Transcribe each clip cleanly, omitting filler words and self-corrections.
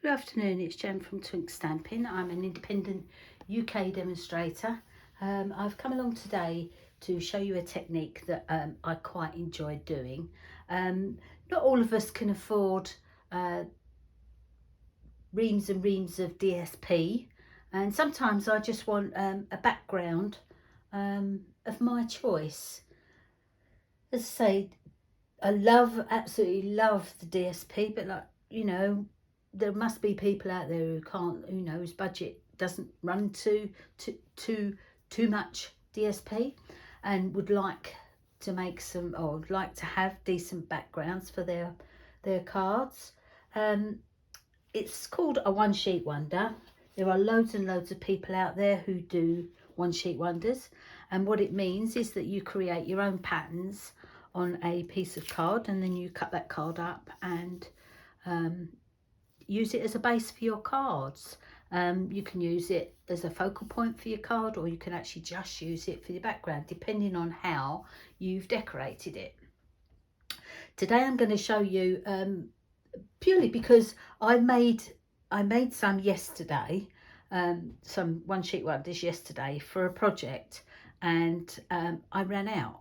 Good afternoon, it's Jen from Twink Stamping. I'm an independent UK demonstrator. I've come along today to show you a technique that I quite enjoy doing. Not all of us can afford reams and reams of DSP, and sometimes I just want a background of my choice. As I say, absolutely love the DSP, but there must be people out there who can't, whose budget doesn't run to too much DSP, and would like to make some, or would like to have decent backgrounds for their cards. It's called a one sheet wonder. There are loads and loads of people out there who do one sheet wonders, and what it means is that you create your own patterns on a piece of card, and then you cut that card up and use it as a base for your cards. You can use it as a focal point for your card, or you can actually just use it for your background, depending on how you've decorated it. Today I'm going to show you, purely because I made some yesterday, some one sheet wonders yesterday for a project, and I ran out.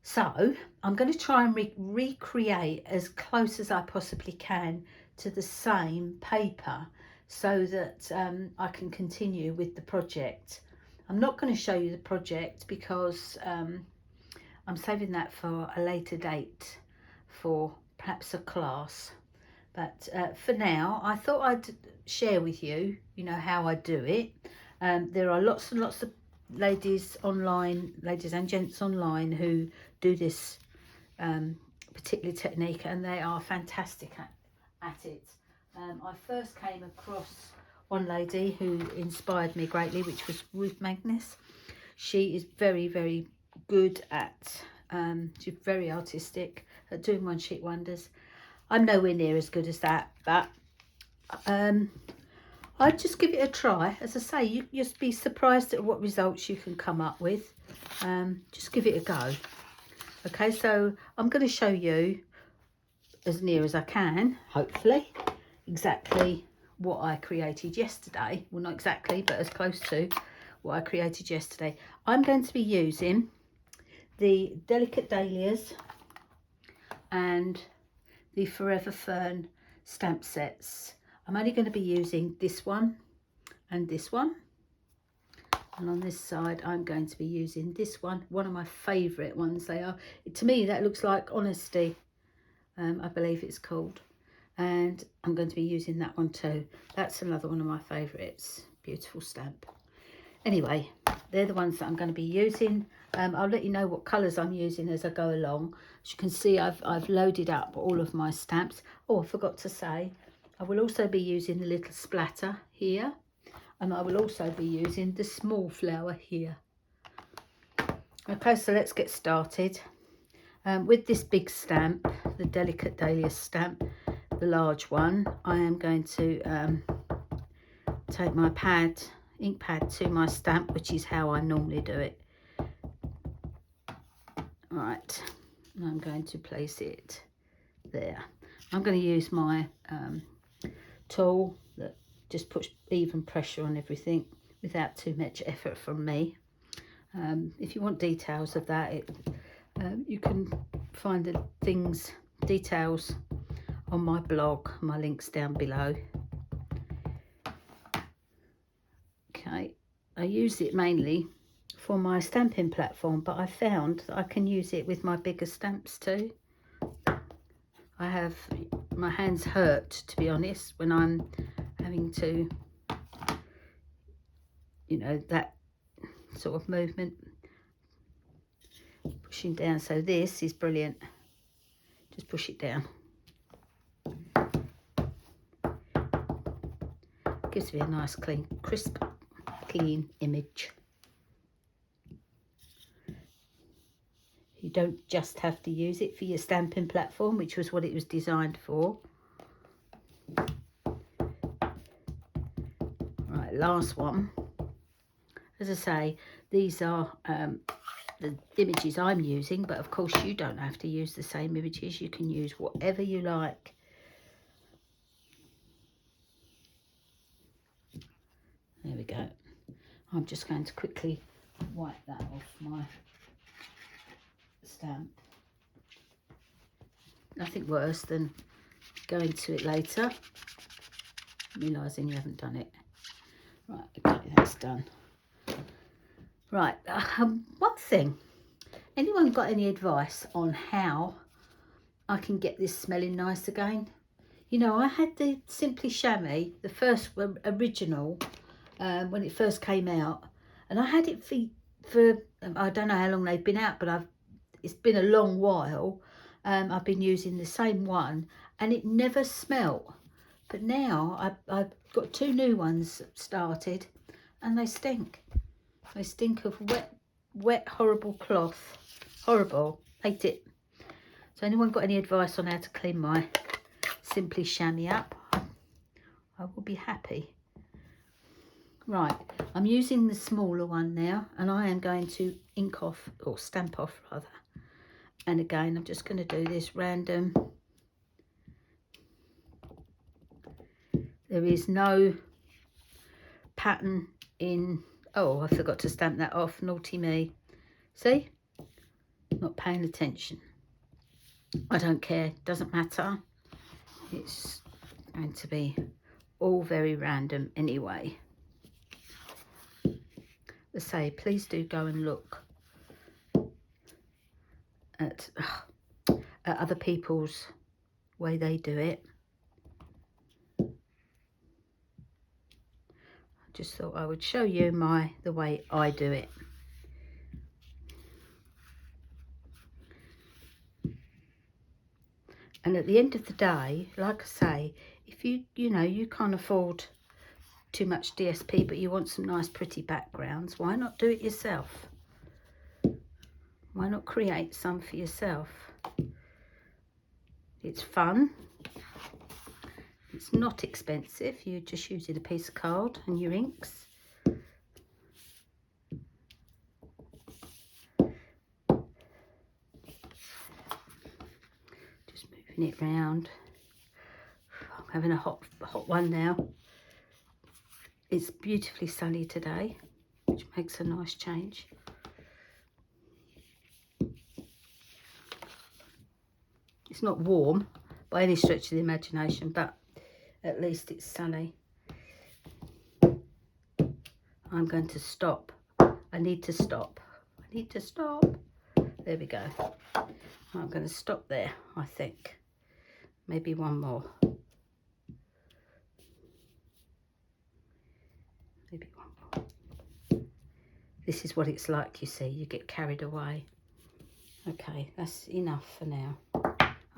So I'm going to try and recreate as close as I possibly can to the same paper, so that I can continue with the project. I'm not going to show you the project because I'm saving that for a later date, for perhaps a class. But for now, I thought I'd share with you, how I do it. There are lots and lots of ladies and gents online who do this particular technique, and they are fantastic at it. I first came across one lady who inspired me greatly, which was Ruth Magnus. She is very, very good at, she's very artistic at doing one sheet wonders. I'm nowhere near as good as that, but I'd just give it a try. As I say, you'll just be surprised at what results you can come up with. Just give it a go. Okay, so I'm going to show you, as near as I can, hopefully, exactly what I created yesterday. Well, not exactly, but as close to what I created yesterday. I'm going to be using the Delicate Dahlias and the Forever Fern stamp sets. I'm only going to be using this one and this one. And on this side, I'm going to be using this one of my favourite ones. They are, to me, that looks like Honesty, I believe it's called. And I'm going to be using that one too. That's another one of my favourites. Beautiful stamp. Anyway, they're the ones that I'm going to be using. I'll let you know what colours I'm using as I go along. As you can see, I've loaded up all of my stamps. Oh, I forgot to say, I will also be using the little splatter here. And I will also be using the small flower here. Okay, so let's get started. With this big stamp, the Delicate Dahlia stamp, the large one, I am going to take my ink pad to my stamp, which is how I normally do it. Right, and I'm going to place it there. I'm going to use my tool that just puts even pressure on everything without too much effort from me. If you want details of that, you can find the details on my blog. My link's down below. Okay, I use it mainly for my stamping platform, but I found that I can use it with my bigger stamps too. My hands hurt, to be honest, when I'm having to, that sort of movement, pushing down. So this is brilliant. Just push it down. Gives me a nice, clean, crisp, clean image. You don't just have to use it for your stamping platform, which was what it was designed for. Right, last one. As I say, these are the images I'm using, but of course you don't have to use the same images. You can use whatever you like. go. I'm just going to quickly wipe that off my stamp. Nothing worse than going to it later, realising you haven't done it. Right, okay, that's done. Right, one thing. Anyone got any advice on how I can get this smelling nice again? You know, I had the Simply Chamois, the first original, when it first came out, and I had it for I don't know how long they've been out, but it's been a long while. I've been using the same one, and it never smelt. But now I've got 2 new ones started, and they stink. They stink of wet, horrible cloth. Horrible. Hate it. So anyone got any advice on how to clean my Simply Chamois up? I will be happy. Right, I'm using the smaller one now, and I am going to ink off, or stamp off rather. And again, I'm just going to do this random. There is no pattern in. Oh, I forgot to stamp that off. Naughty me. See? Not paying attention. I don't care. Doesn't matter. It's going to be all very random anyway. Let's say, please do go and look at other people's way they do it. I just thought I would show you the way I do it. And at the end of the day, like I say, if you can't afford too much DSP, but you want some nice pretty backgrounds, why not do it yourself? Why not create some for yourself? It's fun. It's not expensive. You're just using a piece of card and your inks. Just moving it round. I'm having a hot one now. It's beautifully sunny today, which makes a nice change. It's not warm by any stretch of the imagination, but at least it's sunny. I'm going to stop. I need to stop. I need to stop. There we go. I'm going to stop there, I think. Maybe one more. Maybe one more. This is what it's like, you see. You get carried away. Okay, that's enough for now.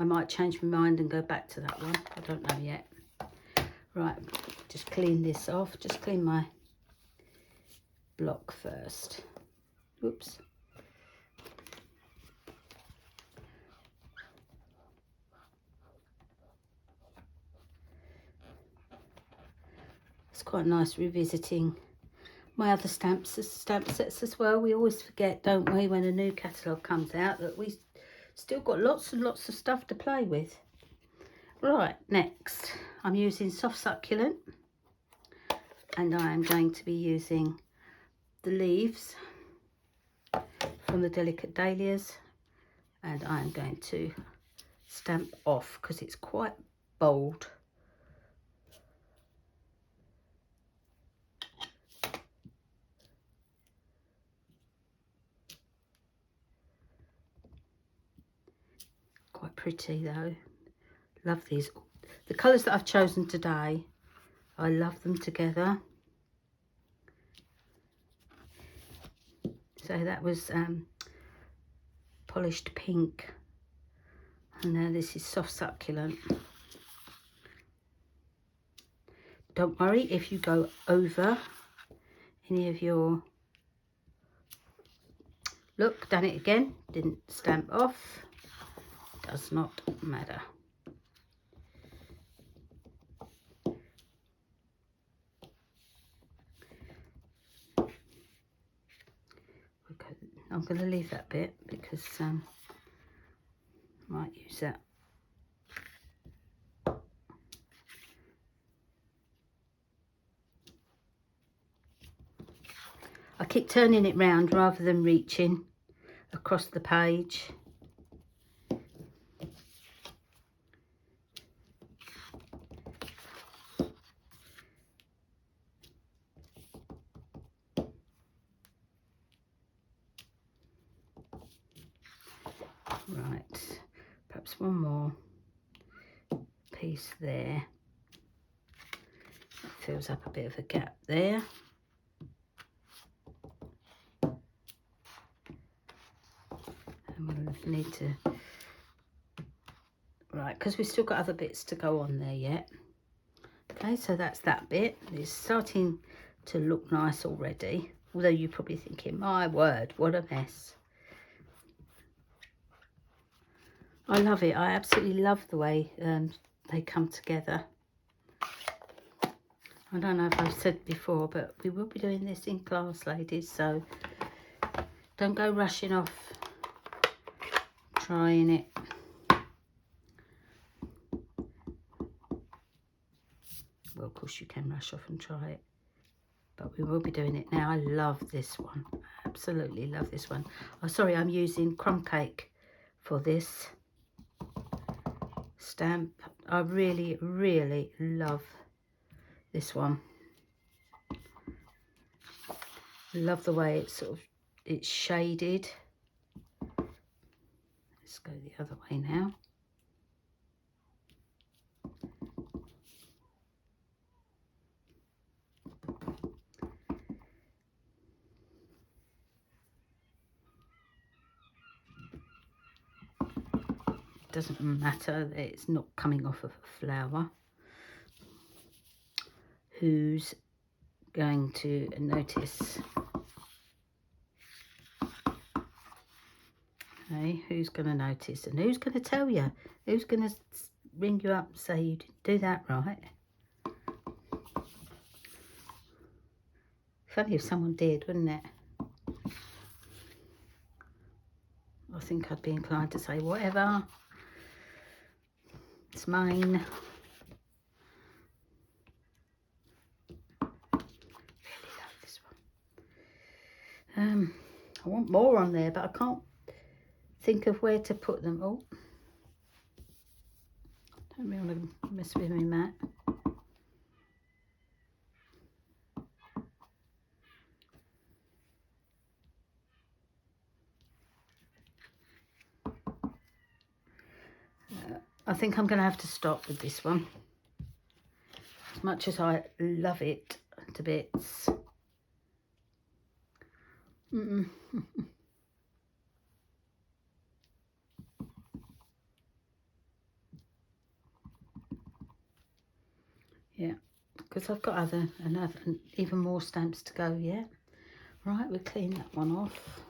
I might change my mind and go back to that one. I don't know yet. Right, just clean this off. Just clean my block first. Whoops. It's quite nice revisiting my other stamp sets as well. We always forget, don't we, when a new catalogue comes out, that we still got lots and lots of stuff to play with. Right, next I'm using Soft Succulent, and I am going to be using the leaves from the Delicate Dahlias, and I am going to stamp off because it's quite bold. Quite pretty though. Love these. The colours that I've chosen today, I love them together. So that was Polished Pink, and now this is Soft Succulent. Don't worry if you go over any of your... Look, done it again, didn't stamp off. Does not matter. Okay, I'm going to leave that bit because I might use that. I keep turning it round rather than reaching across the page. Right, perhaps one more piece there. That fills up a bit of a gap there. And we'll need to, right, because we've still got other bits to go on there yet. Okay, so that's that bit. It's starting to look nice already, although you're probably thinking, my word, what a mess. I love it. I absolutely love the way they come together. I don't know if I've said before, but we will be doing this in class, ladies, so don't go rushing off trying it. Well, of course you can rush off and try it, but we will be doing it now. I love this one. Absolutely love this one. Oh, sorry, I'm using crumb cake for this stamp. I really, really love this one. Love the way it's shaded. Let's go the other way now. Doesn't matter that it's not coming off of a flower. Who's going to notice? Okay, who's going to notice? And who's going to tell you? Who's going to ring you up and say you didn't do that right? Funny if someone did, wouldn't it? I think I'd be inclined to say whatever. It's mine. Really love this one. I want more on there, but I can't think of where to put them. Oh, don't really want to mess with me, Matt. I think I'm going to have to stop with this one. As much as I love it to bits. Yeah, because I've got other and even more stamps to go yet. Right, we'll clean that one off.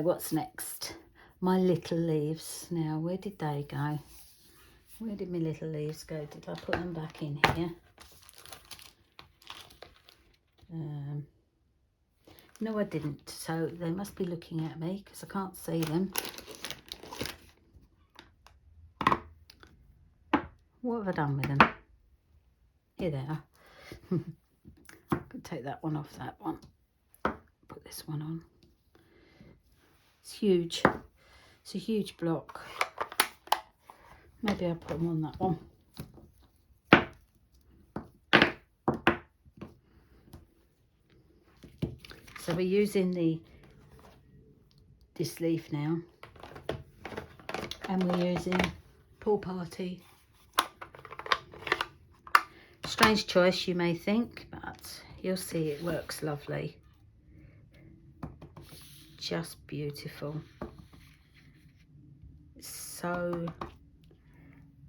What's next? My little leaves. Now, where did they go? Where did my little leaves go? Did I put them back in here? No, I didn't. So they must be looking at me because I can't see them. What have I done with them? Here they are. I can take that one off that one. Put this one on. It's huge. It's a huge block. Maybe I'll put them on that one. So we're using this leaf now, and we're using Pool Party. Strange choice, you may think, but you'll see it works lovely. Just beautiful.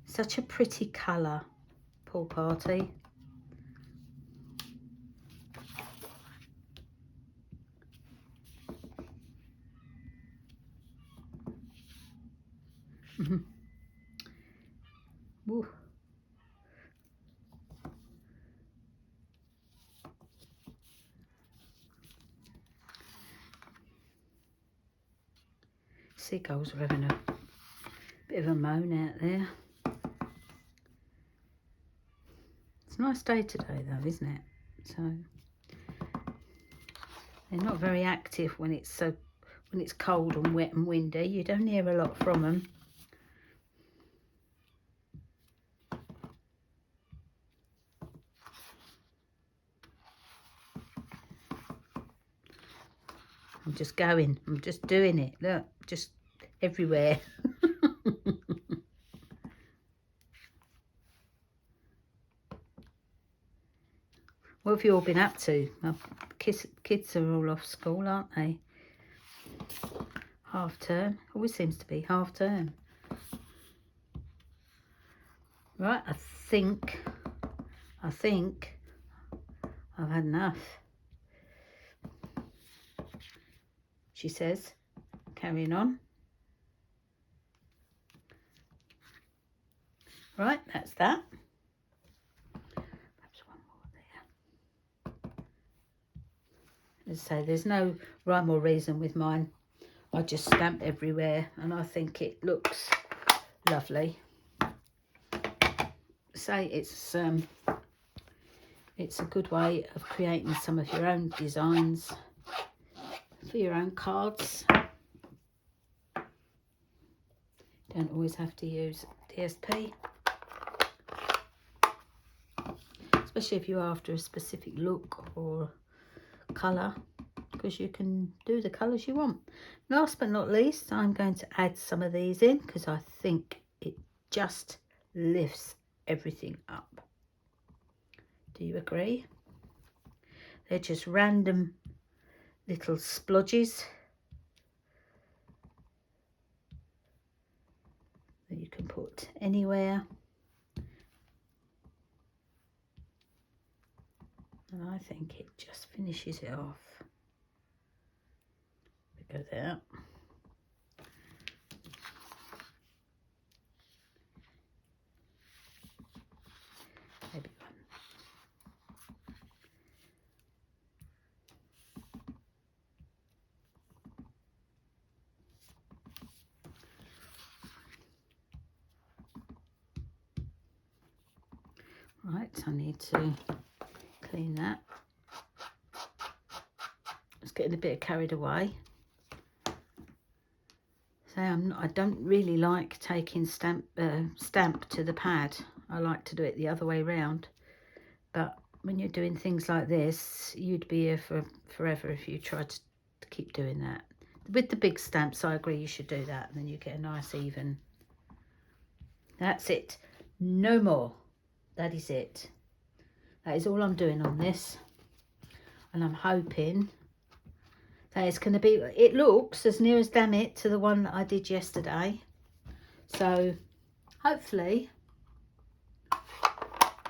Such a pretty colour, Pool Party. Ooh. Seagulls are having a Bit of a moan out there. It's a nice day today though, isn't it? So they're not very active when it's cold and wet and windy. You don't hear a lot from them. I'm just going. I'm just doing it. Look, just everywhere. What have you all been up to? Well, kids are all off school, aren't they? Half term. Always seems to be half term. Right, I think I've had enough. She says, carrying on. Right, that's that. Perhaps one more there. As I say, there's no rhyme or reason with mine. I just stamp everywhere and I think it looks lovely. Say it's a good way of creating some of your own designs for your own cards. Don't always have to use DSP, especially if you're after a specific look or colour, because you can do the colours you want. Last but not least, I'm going to add some of these in because I think it just lifts everything up. Do you agree? They're just random little splodges that you can put anywhere. And I think it just finishes it off. We go there. Maybe one. Right, I need to clean that. It's getting a bit carried away. So I don't really like taking stamp to the pad. I like to do it the other way round. But when you're doing things like this, you'd be here for forever if you tried to keep doing that. With the big stamps, I agree you should do that, and then you get a nice even. That's it. No more. That is it. That is all I'm doing on this. And I'm hoping that it's going to be, it looks as near as damn it to the one that I did yesterday. So hopefully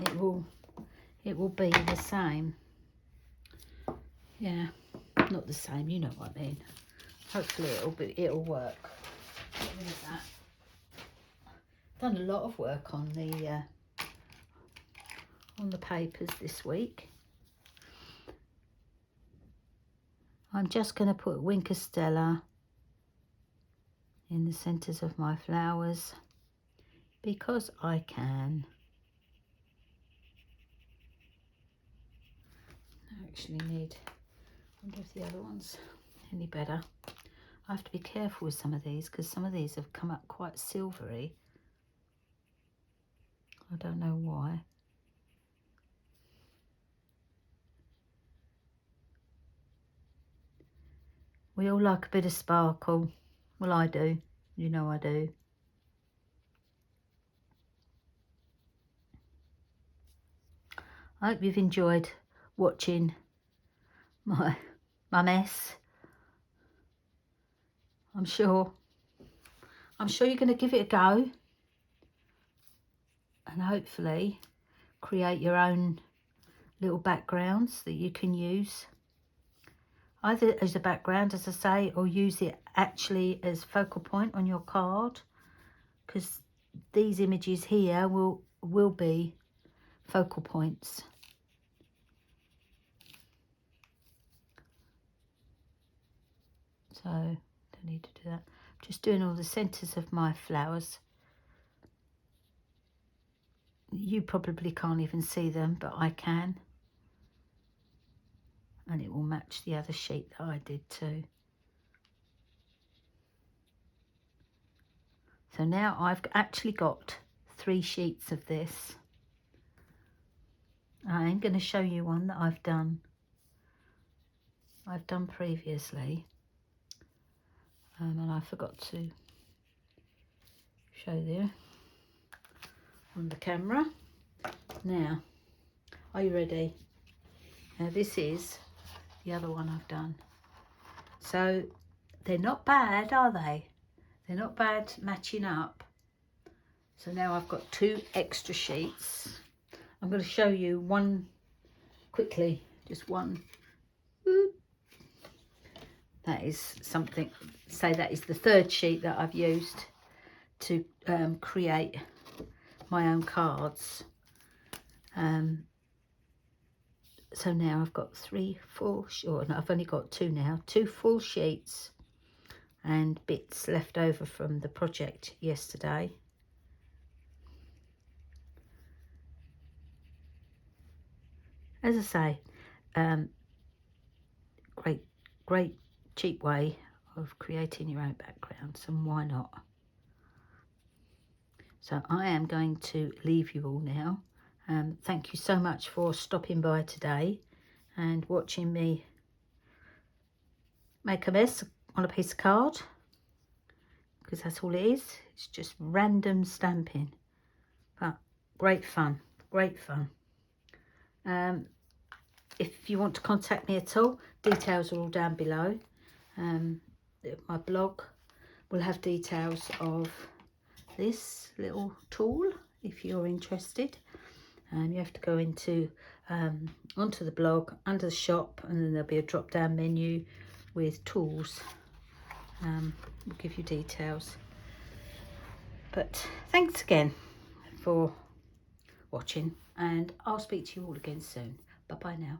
it will be the same. Yeah, not the same, you know what I mean. Hopefully it'll work. Get rid of that. Done a lot of work on the papers this week. I'm just going to put Winker Stella in the centres of my flowers because I can. I actually need, I wonder if the other one's any better. I have to be careful with some of these because some of these have come up quite silvery. I don't know why. We all like a bit of sparkle. Well, I do. You know I do. I hope you've enjoyed watching my mess. I'm sure you're going to give it a go and hopefully create your own little backgrounds that you can use either as a background, as I say, or use it actually as focal point on your card, because these images here will be focal points. So don't need to do that. Just doing all the centres of my flowers You probably can't even see them, but I can. And it will match the other sheet that I did too. So now I've actually got 3 sheets of this. I'm going to show you one that I've done previously, and I forgot to show you on the camera. Now, are you ready? Now this is the other one I've done. So they're not bad, are they? They're not bad matching up. So now I've got 2 extra sheets. I'm going to show you one quickly, just one. That is something, say that is the 3rd sheet that I've used to create my own cards. So now I've got 3 full, or no, I've only got 2 now, 2 full sheets and bits left over from the project yesterday. As I say, great cheap way of creating your own backgrounds, and why not? So I am going to leave you all now. Thank you so much for stopping by today and watching me make a mess on a piece of card, because that's all it is. It's just random stamping, but great fun, great fun. If you want to contact me at all, details are all down below. My blog will have details of this little tool if you're interested. You have to go into onto the blog, under the shop, and then there'll be a drop down menu with tools. We'll give you details. But thanks again for watching, and I'll speak to you all again soon. Bye bye now.